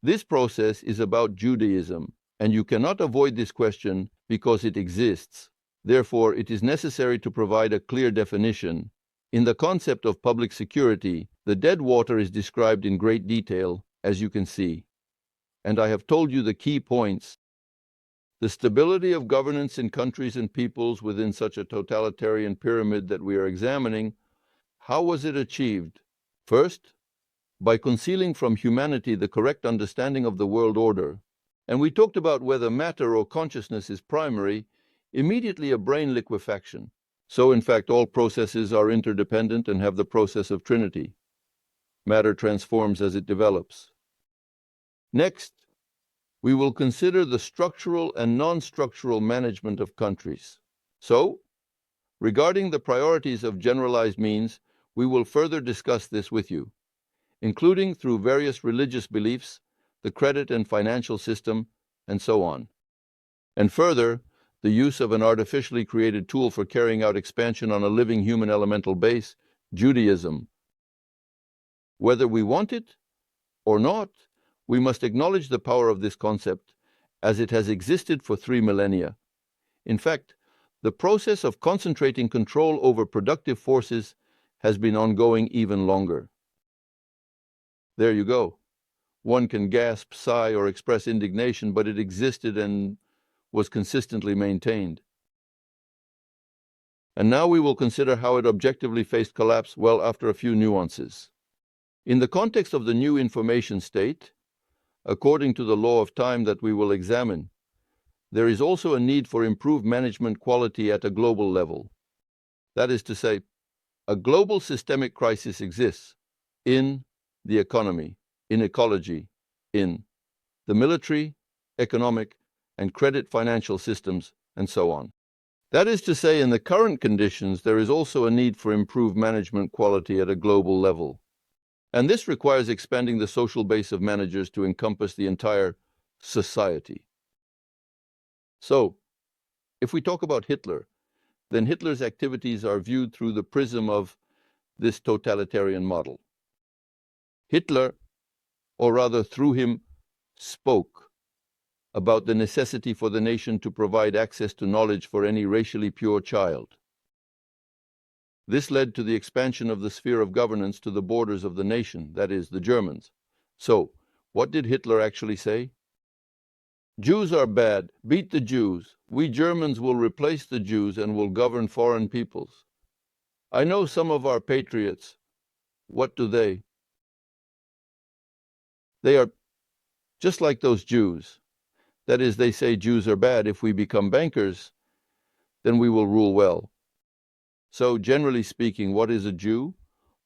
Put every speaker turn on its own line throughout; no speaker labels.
This process is about Judaism, and you cannot avoid this question because it exists. Therefore, it is necessary to provide a clear definition. In the concept of public security, the dead water is described in great detail, as you can see. And I have told you the key points. The stability of governance in countries and peoples within such a totalitarian pyramid that we are examining, how was it achieved? First, by concealing from humanity the correct understanding of the world order. And we talked about whether matter or consciousness is primary, immediately a brain liquefaction. So in fact, all processes are interdependent and have the process of trinity. Matter transforms as it develops. Next, we will consider the structural and non-structural management of countries. So, regarding the priorities of generalized means, we will further discuss this with you, including through various religious beliefs, the credit and financial system, and so on. And further, the use of an artificially created tool for carrying out expansion on a living human elemental base, Judaism. Whether we want it or not, we must acknowledge the power of this concept as it has existed for 3 millennia. In fact, the process of concentrating control over productive forces has been ongoing even longer. There you go. One can gasp, sigh, or express indignation, but it existed and was consistently maintained. And now we will consider how it objectively faced collapse, well, after a few nuances. In the context of the new information state, according to the law of time that we will examine, there is also a need for improved management quality at a global level. That is to say, a global systemic crisis exists in the economy, in ecology, in the military, economic, and credit financial systems, and so on. That is to say, in the current conditions, there is also a need for improved management quality at a global level. And this requires expanding the social base of managers to encompass the entire society. So, if we talk about Hitler, then Hitler's activities are viewed through the prism of this totalitarian model. Hitler, or rather through him, spoke about the necessity for the nation to provide access to knowledge for any racially pure child. This led to the expansion of the sphere of governance to the borders of the nation, that is, the Germans. So, what did Hitler actually say? Jews are bad, beat the Jews. We Germans will replace the Jews and will govern foreign peoples. I know some of our patriots. What do they? They are just like those Jews. That is, they say Jews are bad. If we become bankers, then we will rule well. So, generally speaking, what is a Jew?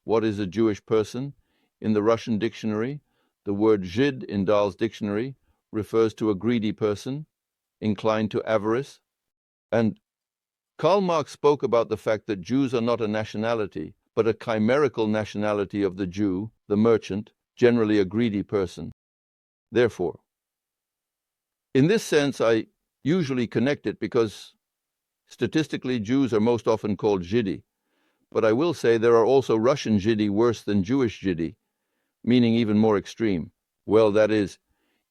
What is a Jewish person? In the Russian dictionary, the word Žid in Dahl's dictionary refers to a greedy person, inclined to avarice. And Karl Marx spoke about the fact that Jews are not a nationality, but a chimerical nationality of the Jew, the merchant, generally a greedy person. Therefore, in this sense, I usually connect it because statistically, Jews are most often called Židi, but I will say there are also Russian Židi worse than Jewish Židi, meaning even more extreme. Well, that is,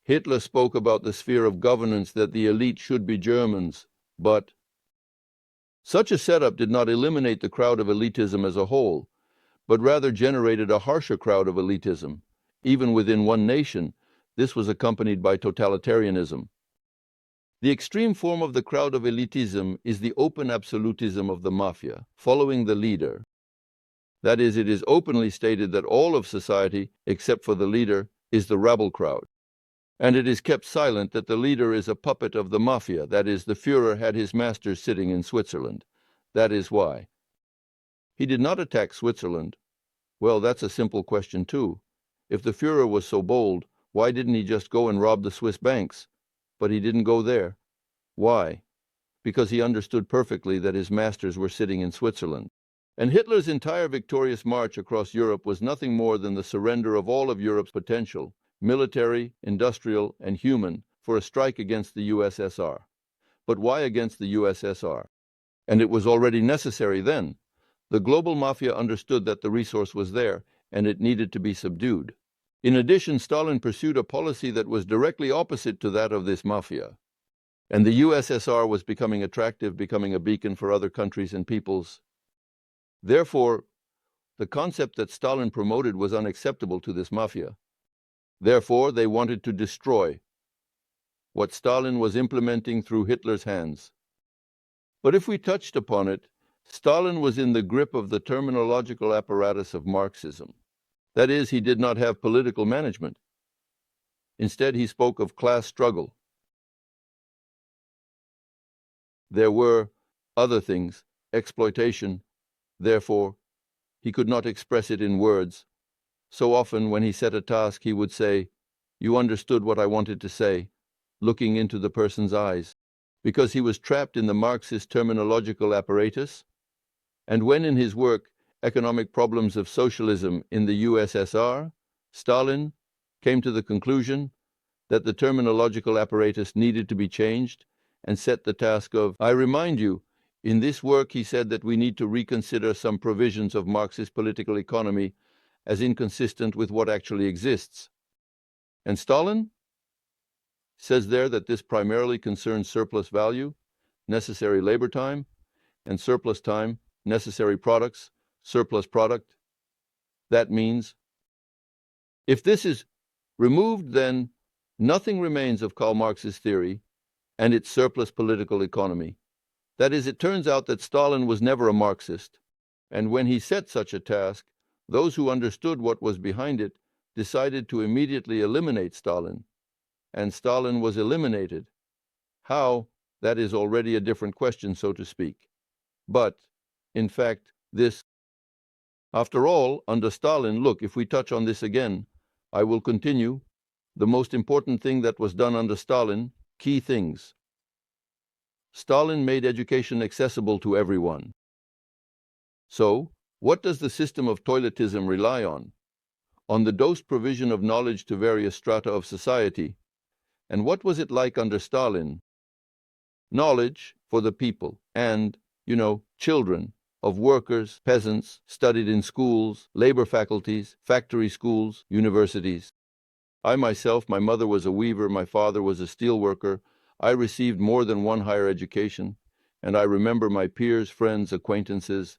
Hitler spoke about the sphere of governance that the elite should be Germans, but such a setup did not eliminate the crowd of elitism as a whole, but rather generated a harsher crowd of elitism. Even within one nation, this was accompanied by totalitarianism. The extreme form of the crowd of elitism is the open absolutism of the mafia, following the leader. That is, it is openly stated that all of society, except for the leader, is the rabble crowd. And it is kept silent that the leader is a puppet of the mafia, that is, the Führer had his masters sitting in Switzerland. That is why. He did not attack Switzerland. Well, that's a simple question too. If the Führer was so bold, why didn't he just go and rob the Swiss banks? But he didn't go there. Why? Because he understood perfectly that his masters were sitting in Switzerland. And Hitler's entire victorious march across Europe was nothing more than the surrender of all of Europe's potential, military, industrial, and human, for a strike against the USSR. But why against the USSR? And it was already necessary then. The global mafia understood that the resource was there, and it needed to be subdued. In addition, Stalin pursued a policy that was directly opposite to that of this mafia. And the USSR was becoming attractive, becoming a beacon for other countries and peoples. Therefore, the concept that Stalin promoted was unacceptable to this mafia. Therefore, they wanted to destroy what Stalin was implementing through Hitler's hands. But if we touched upon it, Stalin was in the grip of the terminological apparatus of Marxism. That is, he did not have political management. Instead, he spoke of class struggle. There were other things, exploitation. Therefore, he could not express it in words. So often, when he set a task, he would say, "You understood what I wanted to say," looking into the person's eyes, because he was trapped in the Marxist terminological apparatus. And when in his work, Economic Problems of Socialism in the USSR, Stalin came to the conclusion that the terminological apparatus needed to be changed and set the task of, I remind you, in this work he said that we need to reconsider some provisions of Marxist political economy as inconsistent with what actually exists. And Stalin says there that this primarily concerns surplus value, necessary labor time, and surplus time, necessary products, surplus product. That means, if this is removed, then nothing remains of Karl Marx's theory and its surplus political economy. That is, it turns out that Stalin was never a Marxist, and when he set such a task, those who understood what was behind it decided to immediately eliminate Stalin, and Stalin was eliminated. How? That is already a different question, so to speak. But, in fact, after all, under Stalin, look, if we touch on this again, I will continue. The most important thing that was done under Stalin, key things. Stalin made education accessible to everyone. So, what does the system of toiletism rely on? On the dosed provision of knowledge to various strata of society. And what was it like under Stalin? Knowledge for the people and, children of workers, peasants, studied in schools, labor faculties, factory schools, universities. I myself, my mother was a weaver, my father was a steel worker. I received more than one higher education, and I remember my peers, friends, acquaintances.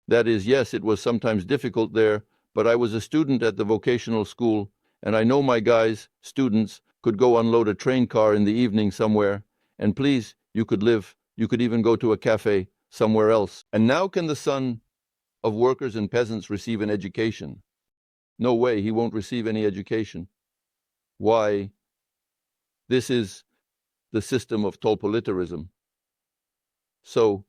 That is, yes, it was sometimes difficult there, but I was a student at the vocational school, and I know my guys, students, could go unload a train car in the evening somewhere, and please, you could live, you could even go to a cafe somewhere else. And now can the son of workers and peasants receive an education? No way, he won't receive any education. Why? This is the system of totalitarianism. So,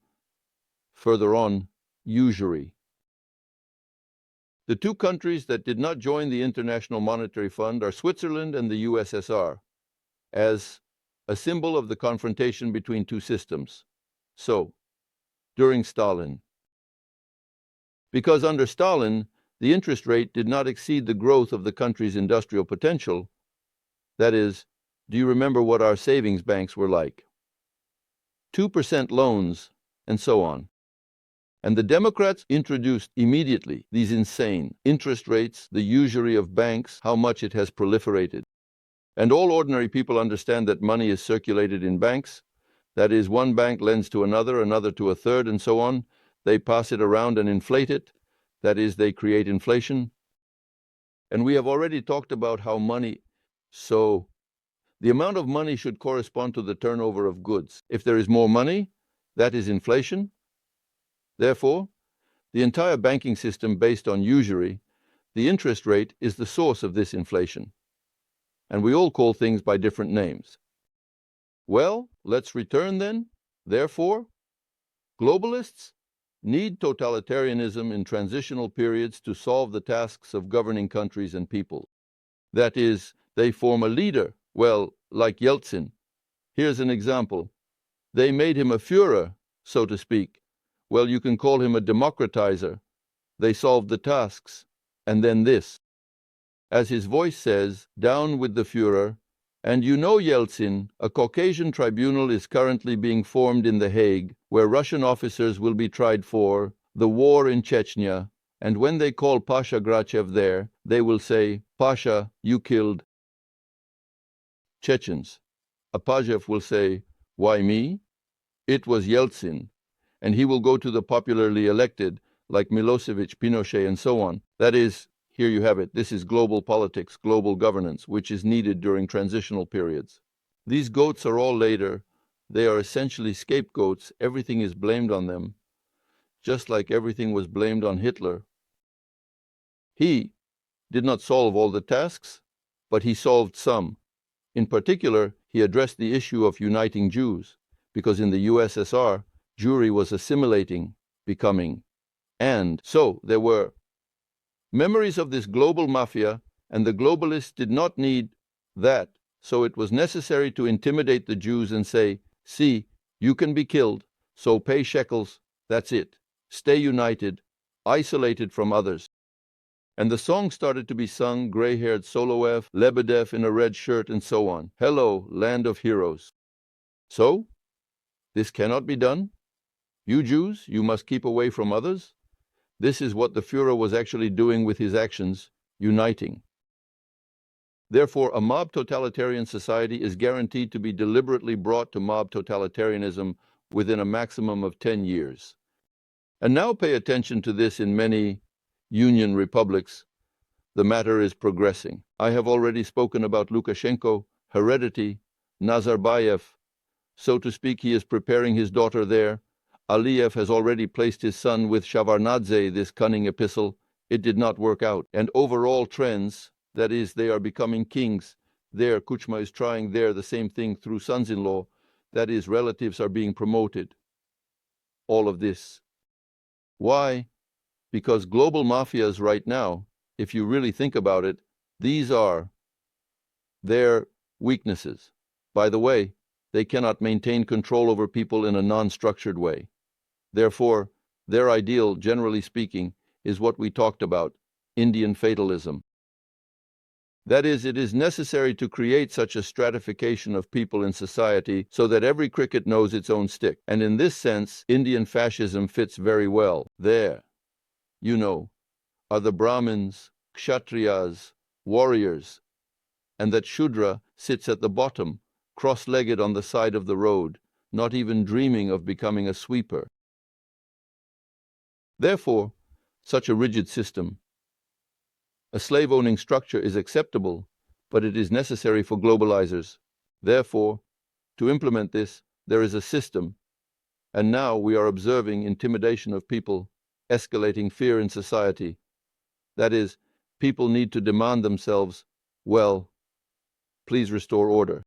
further on, usury. The two countries that did not join the International Monetary Fund are Switzerland and the USSR, as a symbol of the confrontation between two systems. So, during Stalin. Because under Stalin, the interest rate did not exceed the growth of the country's industrial potential. That is, do you remember what our savings banks were like? 2% loans, and so on. And the Democrats introduced immediately these insane interest rates, the usury of banks, how much it has proliferated. And all ordinary people understand that money is circulated in banks. That is, one bank lends to another, another to a third, and so on. They pass it around and inflate it. That is, they create inflation. And we have already talked about how money, so the amount of money should correspond to the turnover of goods. If there is more money, that is inflation. Therefore, the entire banking system based on usury, the interest rate is the source of this inflation. And we all call things by different names. Well, let's return then. Therefore, globalists need totalitarianism in transitional periods to solve the tasks of governing countries and people. That is, they form a leader, well, like Yeltsin. Here's an example. They made him a Führer, so to speak. Well, you can call him a democratizer. They solved the tasks. And then this. As his voice says, down with the Führer. And you know, Yeltsin, a Caucasian tribunal is currently being formed in The Hague, where Russian officers will be tried for the war in Chechnya And when they call Pasha Grachev there, they will say, Pasha, you killed Chechens. Apajev will say, why me? It was Yeltsin. And he will go to the popularly elected, like Milosevic, Pinochet, and so on. That is, here you have it. This is global politics, global governance, which is needed during transitional periods. These goats are all later. They are essentially scapegoats. Everything is blamed on them, just like everything was blamed on Hitler. He did not solve all the tasks, but he solved some. In particular, he addressed the issue of uniting Jews, because in the USSR, Jewry was assimilating, becoming, and so there were memories of this global mafia, and the globalists did not need that, so it was necessary to intimidate the Jews and say, see, you can be killed, so pay shekels, that's it. Stay united, isolated from others. And the song started to be sung, gray-haired Soloev, Lebedev in a red shirt, and so on. Hello, land of heroes. So, this cannot be done? You Jews, you must keep away from others? This is what the Führer was actually doing with his actions, uniting. Therefore, a mob totalitarian society is guaranteed to be deliberately brought to mob totalitarianism within a maximum of 10 years. And now pay attention to this in many Union republics. The matter is progressing. I have already spoken about Lukashenko, heredity, Nazarbayev. So to speak, he is preparing his daughter there. Aliyev has already placed his son with Shevardnadze, this cunning epistle. It did not work out. And overall trends, that is, they are becoming kings. There, Kuchma is trying there the same thing through sons-in-law. That is, relatives are being promoted. All of this. Why? Because global mafias right now, if you really think about it, these are their weaknesses. By the way, they cannot maintain control over people in a non-structured way. Therefore, their ideal, generally speaking, is what we talked about, Indian fatalism. That is, it is necessary to create such a stratification of people in society so that every cricket knows its own stick. And in this sense, Indian fascism fits very well. There, you know, are the Brahmins, Kshatriyas, warriors, and that Shudra sits at the bottom, cross-legged on the side of the road, not even dreaming of becoming a sweeper. Therefore, such a rigid system, a slave-owning structure is acceptable, but it is necessary for globalizers. Therefore, to implement this, there is a system, and now we are observing intimidation of people, escalating fear in society. That is, people need to demand themselves, well, please restore order.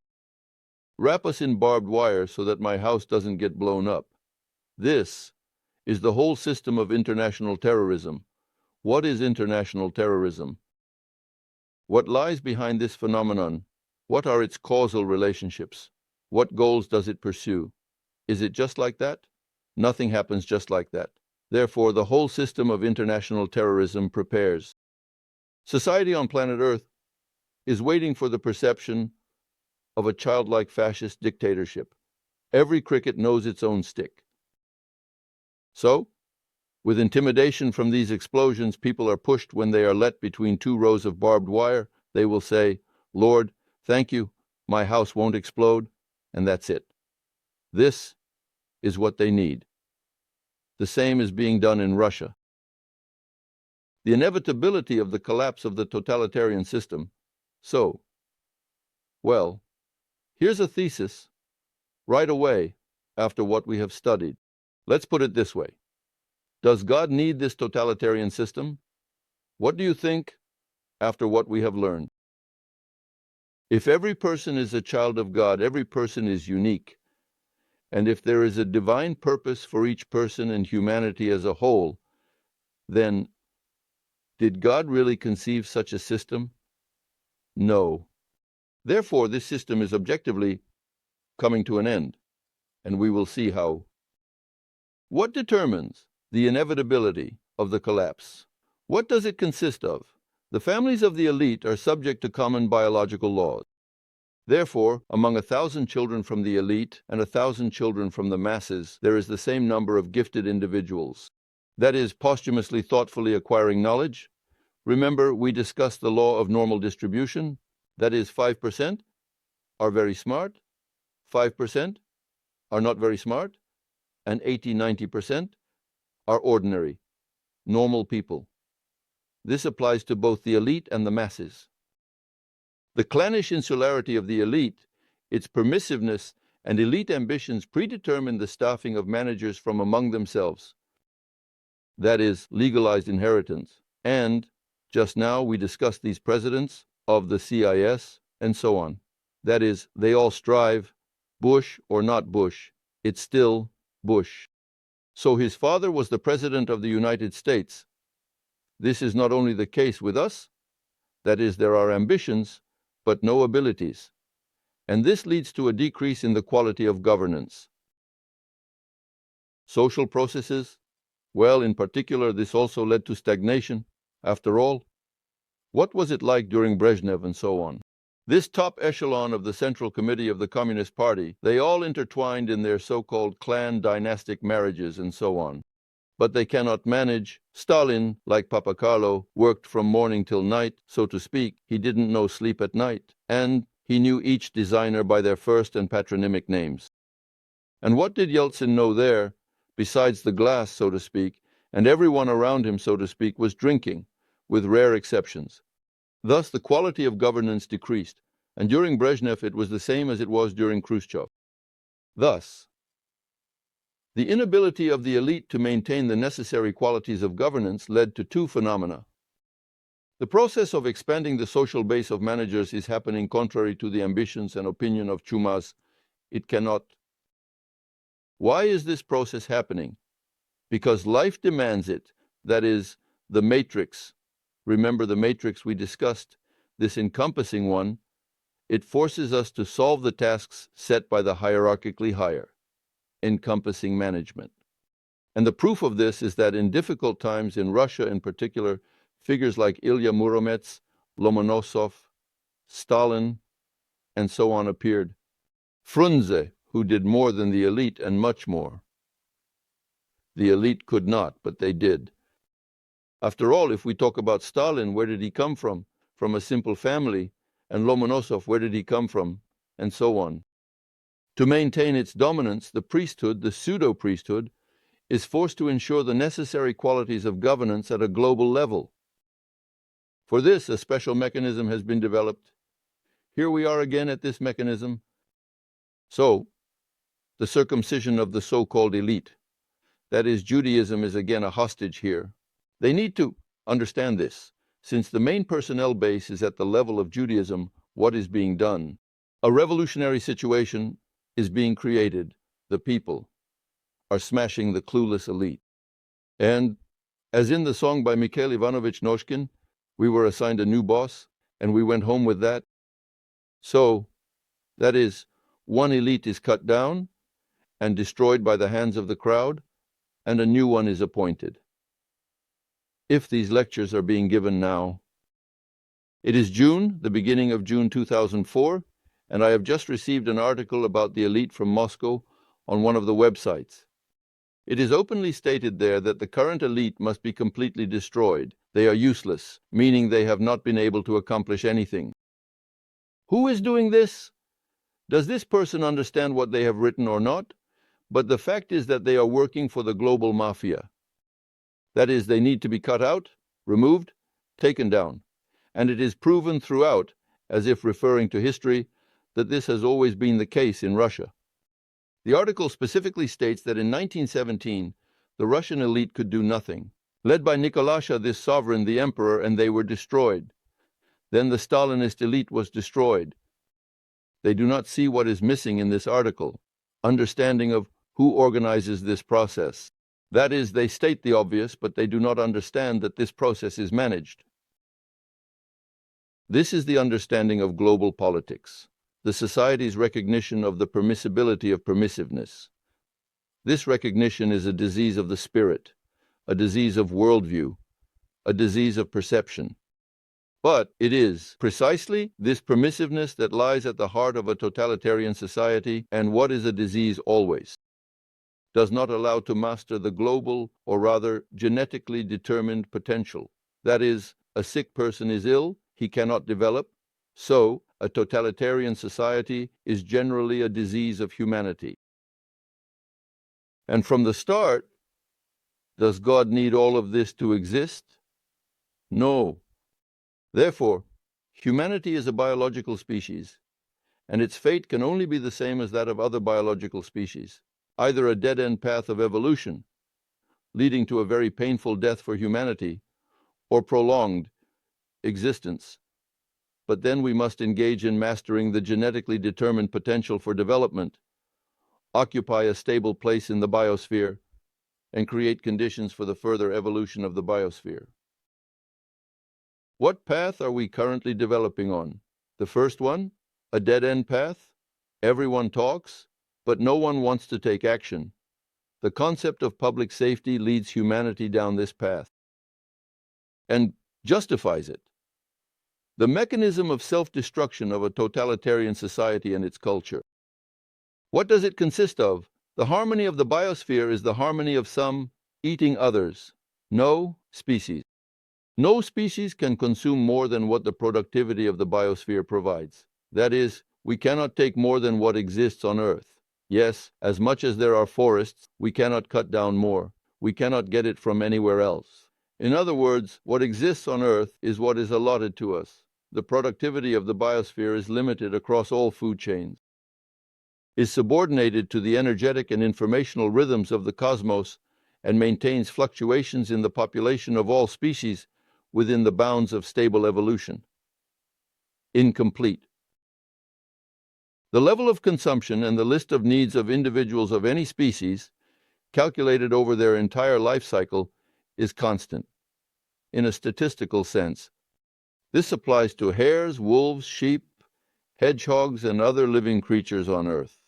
Wrap us in barbed wire so that my house doesn't get blown up. This is the whole system of international terrorism. What is international terrorism? What lies behind this phenomenon? What are its causal relationships? What goals does it pursue? Is it just like that? Nothing happens just like that. Therefore, the whole system of international terrorism prepares. Society on planet Earth is waiting for the perception of a childlike fascist dictatorship. Every cricket knows its own stick. So, with intimidation from these explosions, people are pushed when they are let between two rows of barbed wire. They will say, Lord, thank you, my house won't explode, and that's it. This is what they need. The same is being done in Russia. The inevitability of the collapse of the totalitarian system. So, well, here's a thesis right away after what we have studied. Let's put it this way. Does God need this totalitarian system? What do you think after what we have learned? If every person is a child of God, every person is unique. And if there is a divine purpose for each person and humanity as a whole, then did God really conceive such a system? No. Therefore, this system is objectively coming to an end, and we will see how. What determines the inevitability of the collapse? What does it consist of? The families of the elite are subject to common biological laws. Therefore, among 1,000 children from the elite and 1,000 children from the masses, there is the same number of gifted individuals. that is, posthumously thoughtfully acquiring knowledge. Remember, we discussed the law of normal distribution, that is, 5% are very smart, 5% are not very smart, and 80–90% are ordinary, normal people. This applies to both the elite and the masses. The clannish insularity of the elite, its permissiveness, and elite ambitions predetermine the staffing of managers from among themselves. That is, legalized inheritance. And, just now, we discussed these presidents of the CIS and so on. That is, they all strive, Bush or not Bush, it's still Bush. So his father was the President of the United States. This is not only the case with us, that is, there are ambitions, but no abilities. And this leads to a decrease in the quality of governance. Social processes, well, in particular, this also led to stagnation. After all, what was it like during Brezhnev and so on? This top echelon of the Central Committee of the Communist Party, they all intertwined in their so-called clan dynastic marriages and so on. But they cannot manage. Stalin, like Papa Carlo, worked from morning till night, so to speak. He didn't know sleep at night. And he knew each designer by their first and patronymic names. And what did Yeltsin know there, besides the glass, so to speak, and everyone around him, so to speak, was drinking, with rare exceptions. Thus, the quality of governance decreased, and during Brezhnev it was the same as it was during Khrushchev. Thus, the inability of the elite to maintain the necessary qualities of governance led to two phenomena. The process of expanding the social base of managers is happening contrary to the ambitions and opinion of Chumas. It cannot. Why is this process happening? Because life demands it, that is, the matrix. Remember the matrix we discussed, this encompassing one. It forces us to solve the tasks set by the hierarchically higher, encompassing management. And the proof of this is that in difficult times, in Russia in particular, figures like Ilya Muromets, Lomonosov, Stalin, and so on appeared. Frunze, who did more than the elite and much more. The elite could not, but they did. After all, if we talk about Stalin, where did he come from? From a simple family. And Lomonosov, where did he come from? And so on. To maintain its dominance, the priesthood, the pseudo-priesthood, is forced to ensure the necessary qualities of governance at a global level. For this, a special mechanism has been developed. Here we are again at this mechanism. So, the circumcision of the so-called elite. That is, Judaism is again a hostage here. They need to understand this. Since the main personnel base is at the level of Judaism, what is being done? A revolutionary situation is being created. The people are smashing the clueless elite. And, as in the song by Mikhail Ivanovich Noshkin, we were assigned a new boss, and we went home with that. So, that is, one elite is cut down and destroyed by the hands of the crowd, and a new one is appointed. If these lectures are being given now. It is June, the beginning of June 2004, and I have just received an article about the elite from Moscow on one of the websites. It is openly stated there that the current elite must be completely destroyed. They are useless, meaning they have not been able to accomplish anything. Who is doing this? Does this person understand what they have written or not? But the fact is that they are working for the global mafia. That is, they need to be cut out, removed, taken down. And it is proven throughout, as if referring to history, that this has always been the case in Russia. The article specifically states that in 1917, the Russian elite could do nothing. Led by Nikolasha, this sovereign, the emperor, and they were destroyed. Then the Stalinist elite was destroyed. They do not see what is missing in this article, understanding of who organizes this process. That is, they state the obvious, but they do not understand that this process is managed. This is the understanding of global politics, the society's recognition of the permissibility of permissiveness. This recognition is a disease of the spirit, a disease of worldview, a disease of perception. But it is precisely this permissiveness that lies at the heart of a totalitarian society, and what is a disease always? does not allow to master the global, or rather genetically determined potential. That is, a sick person is ill, he cannot develop. So, a totalitarian society is generally a disease of humanity. And from the start, does God need all of this to exist? No. Therefore, humanity is a biological species, and its fate can only be the same as that of other biological species, either a dead-end path of evolution, leading to a very painful death for humanity, or prolonged existence. But then we must engage in mastering the genetically determined potential for development, occupy a stable place in the biosphere, and create conditions for the further evolution of the biosphere. What path are we currently developing on? The first one, a dead-end path? Everyone talks, but no one wants to take action. The concept of public safety leads humanity down this path and justifies it. The mechanism of self-destruction of a totalitarian society and its culture. What does it consist of? The harmony of the biosphere is the harmony of some eating others. No species. No species can consume more than what the productivity of the biosphere provides. That is, we cannot take more than what exists on Earth. Yes, as much as there are forests, we cannot cut down more. We cannot get it from anywhere else. In other words, what exists on Earth is what is allotted to us. The productivity of the biosphere is limited across all food chains, is subordinated to the energetic and informational rhythms of the cosmos, and maintains fluctuations in the population of all species within the bounds of stable evolution. Incomplete. The level of consumption and the list of needs of individuals of any species, calculated over their entire life cycle, is constant. In a statistical sense, this applies to hares, wolves, sheep, hedgehogs, and other living creatures on Earth.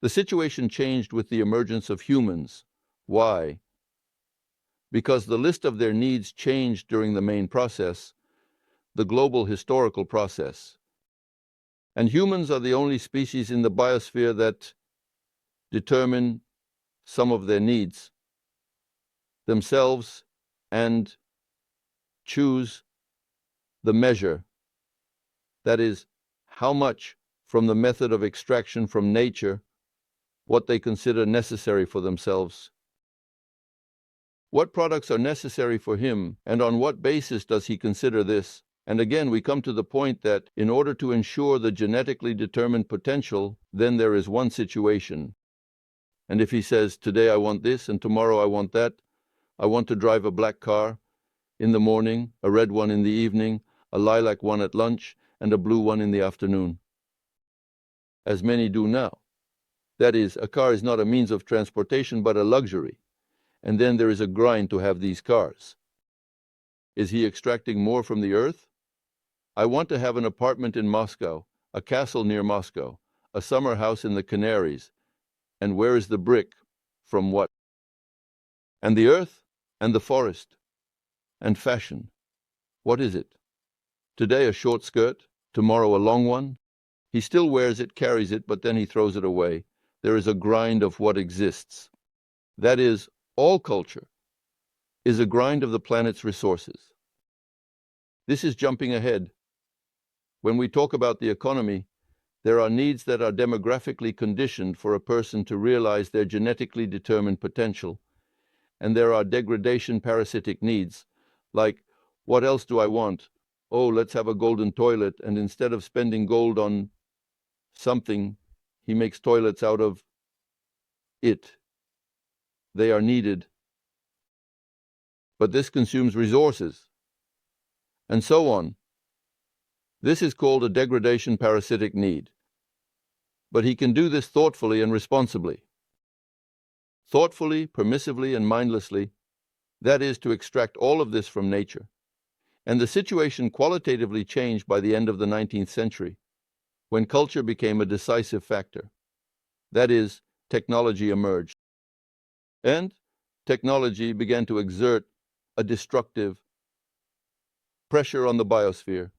The situation changed with the emergence of humans. Why? Because the list of their needs changed during the main process, the global historical process. And humans are the only species in the biosphere that determine some of their needs themselves and choose the measure, that is, how much from the method of extraction from nature, what they consider necessary for themselves. What products are necessary for him, and on what basis does he consider this? And again, we come to the point that in order to ensure the genetically determined potential, then there is one situation. And if he says, today I want this and tomorrow I want that, I want to drive a black car in the morning, a red one in the evening, a lilac one at lunch, and a blue one in the afternoon, as many do now. That is, a car is not a means of transportation but a luxury. And then there is a grind to have these cars. Is he extracting more from the earth? I want to have an apartment in Moscow, a castle near Moscow, a summer house in the Canaries. And where is the brick? From what? And the earth? And the forest? And fashion? What is it? Today a short skirt, tomorrow a long one. He still wears it, carries it, but then he throws it away. There is a grind of what exists. That is, all culture is a grind of the planet's resources. This is jumping ahead. When we talk about the economy, there are needs that are demographically conditioned for a person to realize their genetically determined potential, and there are degradation parasitic needs, like, what else do I want? Oh, let's have a golden toilet, and instead of spending gold on something, he makes toilets out of it. They are needed. But this consumes resources, and so on. This is called a degradation parasitic need. But he can do this thoughtfully and responsibly. Thoughtfully, permissively, and mindlessly, that is, to extract all of this from nature. And the situation qualitatively changed by the end of the 19th century, when culture became a decisive factor. That is, technology emerged. And technology began to exert a destructive pressure on the biosphere.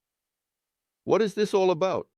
What is this all about?